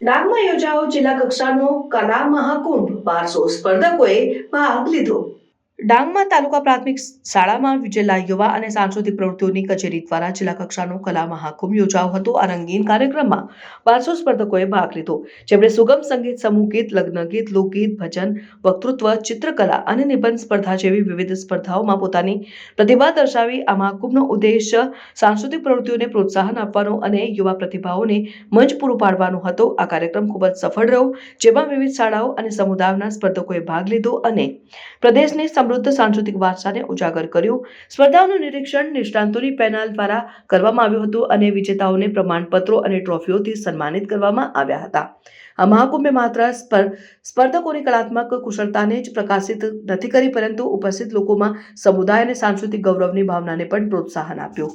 ડાંગમાં યોજાયો જિલ્લા કક્ષાનો કલા મહાકુંભ 1200 સ્પર્ધકોએ ભાગ લીધો। ડાંગમાં તાલુકા પ્રાથમિક શાળામાં જિલ્લા યુવા અને સાંસ્કૃતિક પ્રવૃત્તિઓની કચેરી દ્વારા જિલ્લા કક્ષાનો કલા મહાકુંભ યોજાયો હતો। આ રંગીન કાર્યક્રમમાં 1200 સ્પર્ધકોએ ભાગ લીધો, જેમણે સુગમ સંગીત, સમૂહ ગીત, લગ્ન ગીત, લોકગીત, ભજન, વક્તૃત્વ, ચિત્રકલા અને નિબંધ સ્પર્ધા જેવી વિવિધ સ્પર્ધાઓમાં પોતાની પ્રતિભા દર્શાવી। આ મહાકુંભનો ઉદ્દેશ સાંસ્કૃતિક પ્રવૃત્તિઓને પ્રોત્સાહન આપવાનો અને યુવા પ્રતિભાઓને મંચ પૂરું પાડવાનો હતો। આ કાર્યક્રમ ખૂબ જ સફળ રહ્યો, જેમાં વિવિધ શાળાઓ અને સમુદાયોના સ્પર્ધકોએ ભાગ લીધો અને પ્રદેશની સમૃદ્ધ સાંસ્કૃતિક વારસાને ઉજાગર કર્યું। સ્પર્ધાઓનું નિરીક્ષણ નિષ્ણાતોની પેનલ દ્વારા કરવામાં આવ્યું હતું અને વિજેતાઓને પ્રમાણપત્રો અને ટ્રોફીઓથી સન્માનિત કરવામાં આવ્યા હતા। આ મહાકુંભે માત્ર સ્પર્ધકોની કલાત્મક કુશળતાને જ પ્રકાશિત નથી કરી, પરંતુ ઉપસ્થિત લોકોમાં સમુદાય અને સાંસ્કૃતિક ગૌરવની ભાવનાને પણ પ્રોત્સાહન આપ્યું।